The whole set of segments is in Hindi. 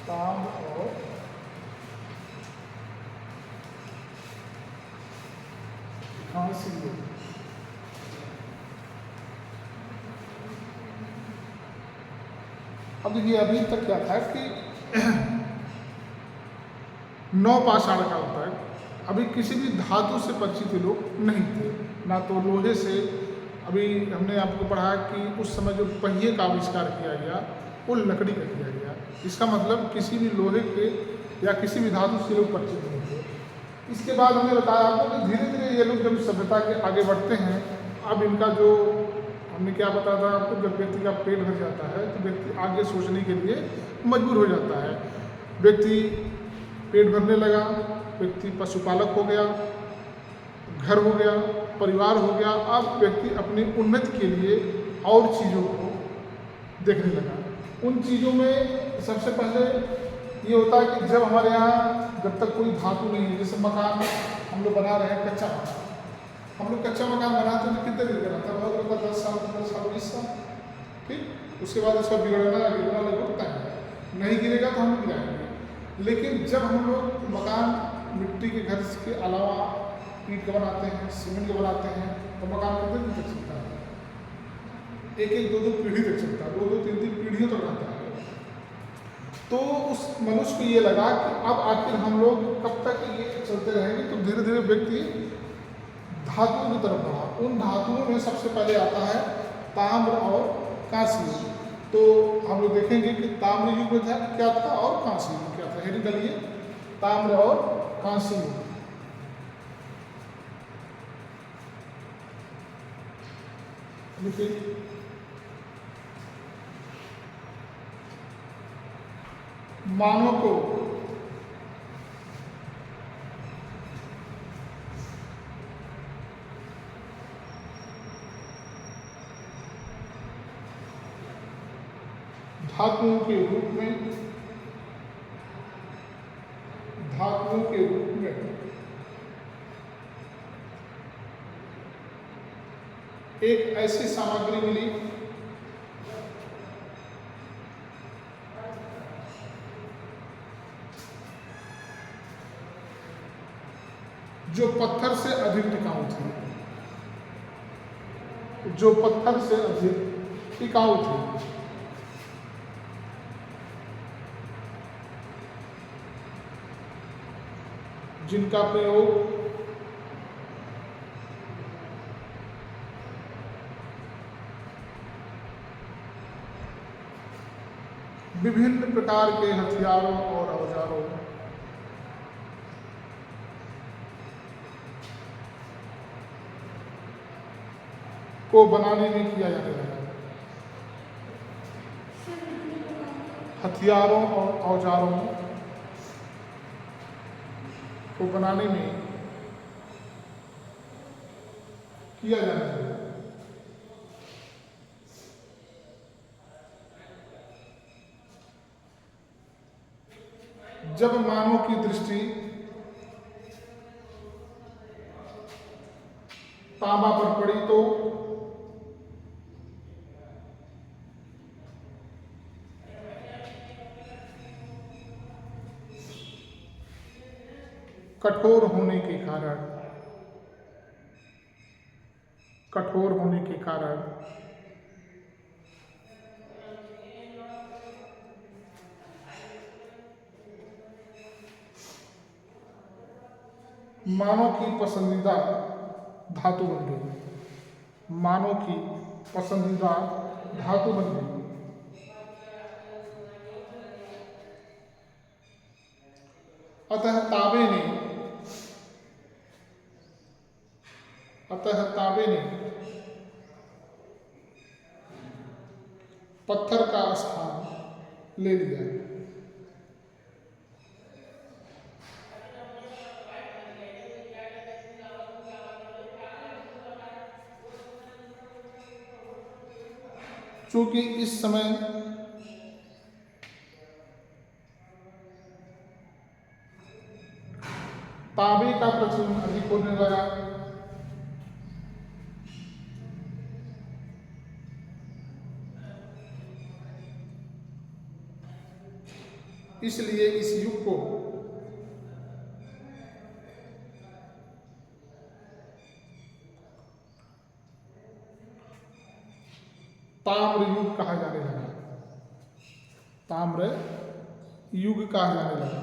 ताम्र और कांस्य लोह। अब देखिए अभी तक क्या था कि नौपाषाण काल तक अभी किसी भी धातु से परिचित लोग नहीं थे, ना तो लोहे से। अभी हमने आपको पढ़ा कि उस समय जो पहिए का आविष्कार किया गया वो लकड़ी का किया गया। इसका मतलब किसी भी लोहे के या किसी भी धातु से लोग परिचित नहीं थे। इसके बाद हमने बताया आपको कि धीरे धीरे ये लोग जब सभ्यता के आगे बढ़ते हैं, अब इनका जो हमने क्या बताया था आपको, जब व्यक्ति का पेट भर जाता है तो व्यक्ति आगे सोचने के लिए मजबूर हो जाता है। व्यक्ति पेट भरने लगा, व्यक्ति पशुपालक हो गया, घर हो गया, परिवार हो गया। अब व्यक्ति अपनी उन्नति के लिए और चीज़ों को देखने लगा। उन चीज़ों में सबसे पहले ये होता है कि जब हमारे यहाँ जब तक कोई धातु नहीं है, जैसे मकान हम लोग बना रहे हैं कच्चा मकान, हम लोग कच्चा मकान बनाते हैं तो कितने दिन का रहता है, बहुत लगता है 10 साल 15 साल 20 साल, ठीक। उसके बाद उसका बिगड़ना लगभग टाइम है, नहीं गिरेगा तो हम गिराएंगे। लेकिन जब हम लोग मकान मिट्टी के घर के अलावा ईंट का बनाते हैं, सीमेंट का बनाते हैं, तो मकान कितने दिन तक चलता है, एक एक दो दो पीढ़ी तक चलता है, दो दो तीन तीन पीढ़ियों तक रहता है। तो उस मनुष्य को ये लगा कि अब आखिर हम लोग कब तक ये चलते रहेंगे, तो धीरे धीरे व्यक्ति धातुओं की तरफ बढ़ा। उन धातुओं में सबसे पहले आता है ताम्र और कांस्य। तो हम लोग देखेंगे कि ताम्र युग में था क्या था और कांस्य युग क्या था। हेडिंग डालिए, ताम्र और कांस्य युग। देखिए मानव को धातुओं के रूप में एक ऐसी सामग्री मिली जो पत्थर से अधिक टिकाऊ थी, जो पत्थर से अधिक टिकाऊ थी। जिनका प्रयोग विभिन्न प्रकार के हथियारों और औजारों को बनाने में किया जाने लगा। हथियारों और औजारों को बनाने में किया जाने लगा। जब मानव की दृष्टि तांबा पर पड़ी तो कठोर होने के कारण मानव की पसंदीदा धातु बन गई। मानव की पसंदीदा धातु बन गई। अतः ताबे ने पत्थर का स्थान ले लिया। चूंकि इस समय तांबे का प्रचलन अधिक होने लगा, इसलिए इस युग को ताम्र युग कहा जाने लगा। ताम्र युग कहा जाने लगा।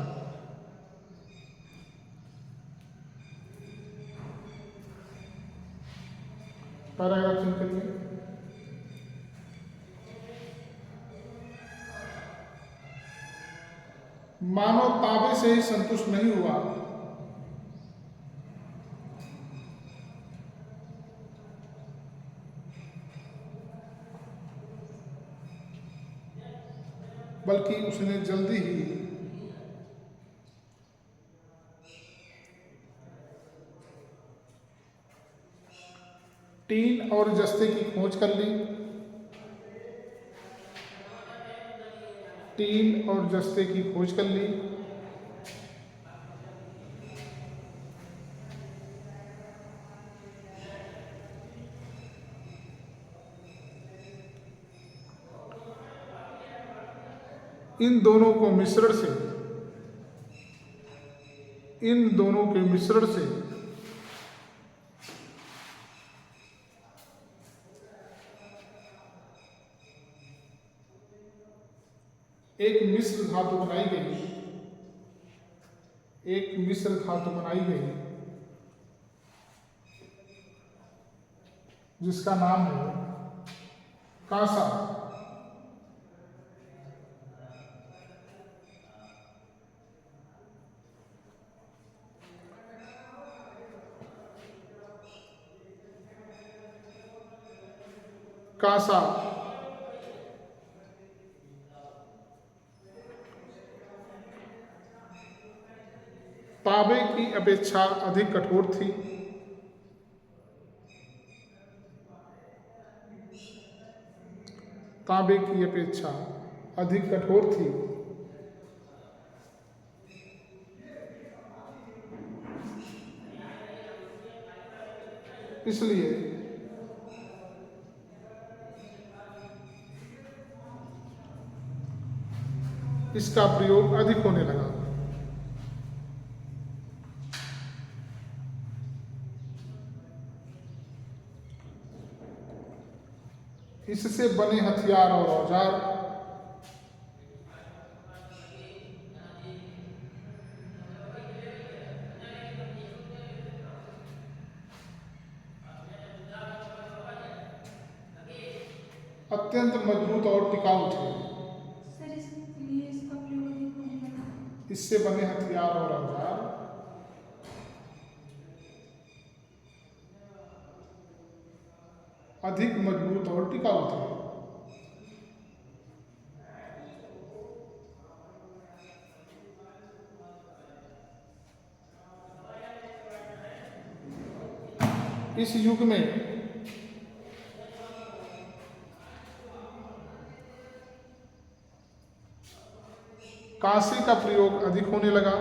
पैराग्राफ चेंज करिए। मानव तांबे से ही संतुष्ट नहीं हुआ, बल्कि उसने जल्दी ही टीन और जस्ते की खोज कर ली। टीन और जस्ते की खोज कर ली। इन दोनों के मिश्रण से एक मिश्र धातु बनाई गई, जिसका नाम है कांसा। कांसा तांबे की अपेक्षा अधिक कठोर थी। तांबे की अपेक्षा अधिक कठोर थी। इसलिए इसका प्रयोग अधिक होने लगा। इससे बने हथियार और औजार अत्यंत मजबूत और टिकाऊ थे। इससे बने हथियार और औजार अधिक मजबूत और टिकाऊ थे। इस युग में कांसे का प्रयोग अधिक होने लगा।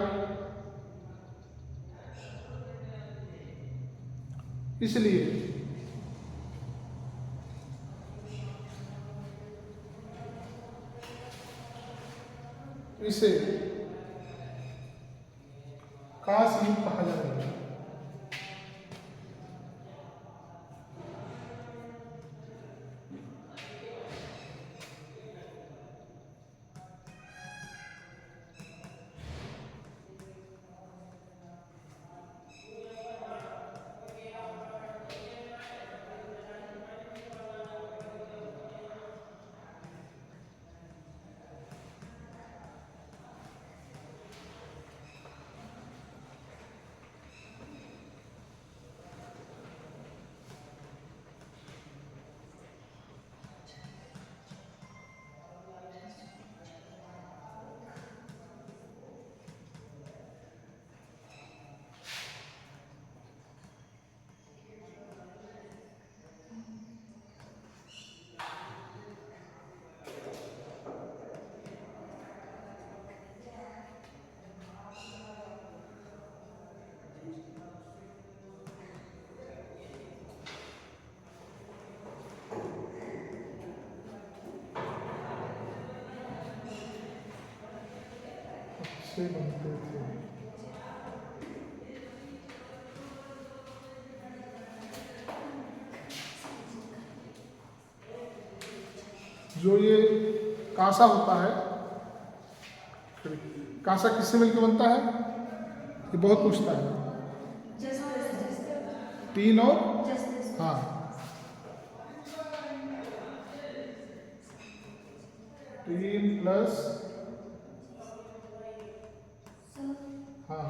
इसलिए इसे कांस्य युग कहा जाएगा। से बनते थे। जो ये कांसा होता है, कांसा किससे मिलकर बनता है? ये बहुत पूछता है। टीन और हाँ, टीन प्लस हाँ,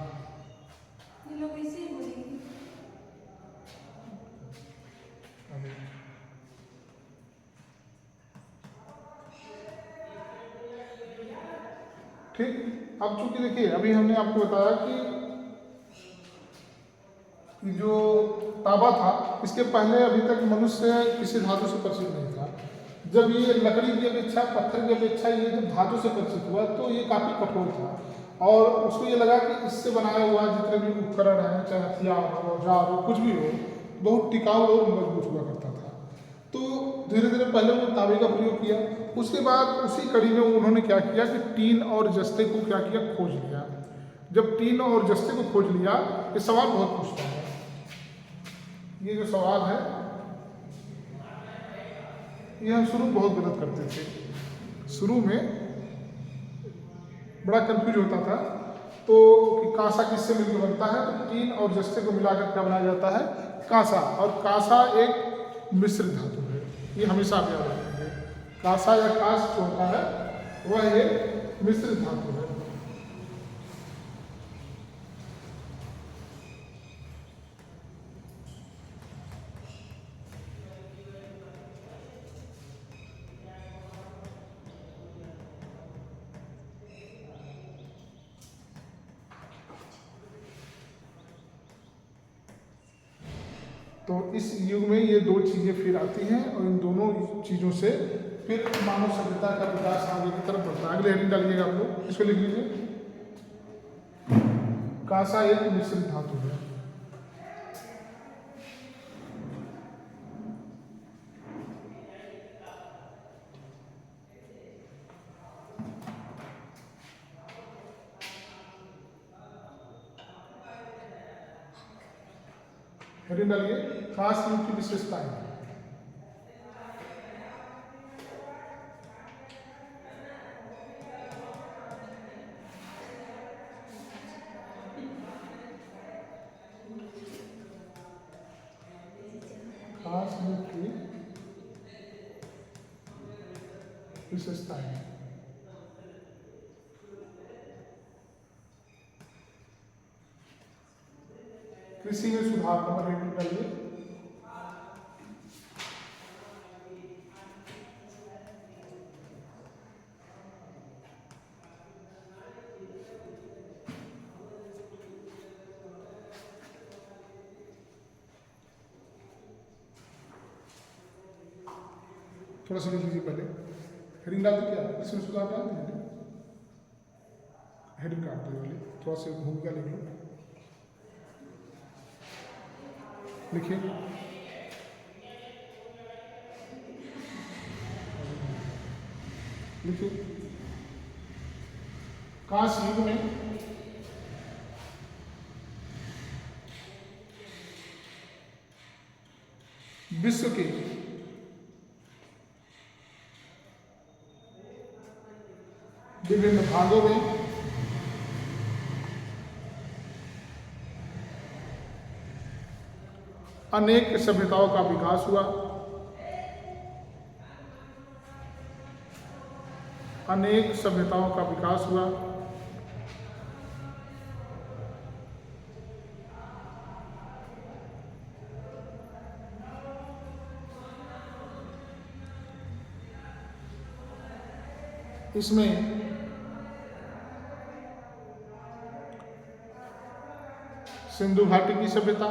ठीक। अब चूंकि देखिए अभी हमने आपको बताया कि जो तांबा था, इसके पहले अभी तक मनुष्य किसी धातु से परिचित नहीं था। जब ये लकड़ी की अपेक्षा, पत्थर की अपेक्षा ये जब धातु से परिचित हुआ तो ये काफ़ी कठोर था और उसको ये लगा कि इससे बनाया हुआ जितने भी उपकरण हैं, चाहे हथियार हो, औजार हो, कुछ भी हो, बहुत टिकाऊ और मजबूत हुआ करता था। तो धीरे धीरे पहले वो तांबे का प्रयोग किया, उसके बाद उसी कड़ी में उन्होंने क्या किया कि टीन और जस्ते को क्या किया, खोज लिया। जब टीन और जस्ते को खोज लिया, ये सवाल बहुत पूछता है। ये जो सवाल है ये हम शुरू बहुत गलत करते थे। शुरू में बड़ा कंफ्यूज होता था तो कि कांसा किससे मिलकर बनता है, तो टीन और जस्ते को मिलाकर क्या बनाया जाता है, कांसा। और कांसा एक मिश्रित धातु है, ये हमेशा आप याद रखेंगे। कांसा या कांस जो होता है वह एक मिश्रित धातु है। तो इस युग में ये दो चीज़ें फिर आती हैं और इन दोनों चीज़ों से फिर मानव सभ्यता का विकास आगे की तरफ बढ़ता है। अगले हेडिंग डालिएगा आप लोग, इसको लिख लीजिए। कांसा एक मिश्रित धातु है। हेडिंग डालिए, कांस युग की विशेषताएं। कांस युग की विशेषताएं। कृषि में सुधार, नंबर हेडिंग डालिए। थोड़ा सा लिख लीजिए पहले, हेडिंग डाल दो। क्या कृषि में सुधार डाल देंगे, हेडिंग काट दो वाली, थोड़ा सा भूमिका लिख लो, लिखिए। लिखिए, कांस युग में विश्व के विभिन्न भागों में अनेक सभ्यताओं का विकास हुआ। अनेक सभ्यताओं का विकास हुआ। इसमें सिंधु घाटी की सभ्यता,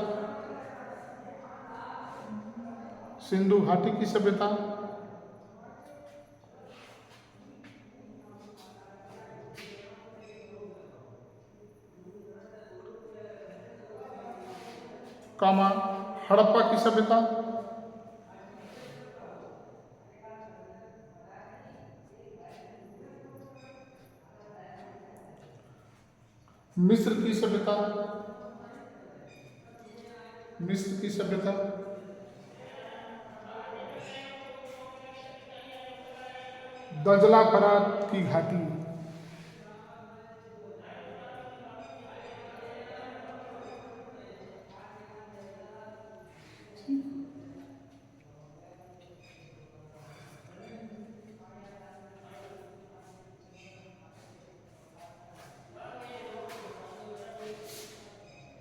सिंधु घाटी की सभ्यता, कामा हड़प्पा की सभ्यता, मिस्र की सभ्यता, मिस्र की सभ्यता, दजला फरात की घाटी,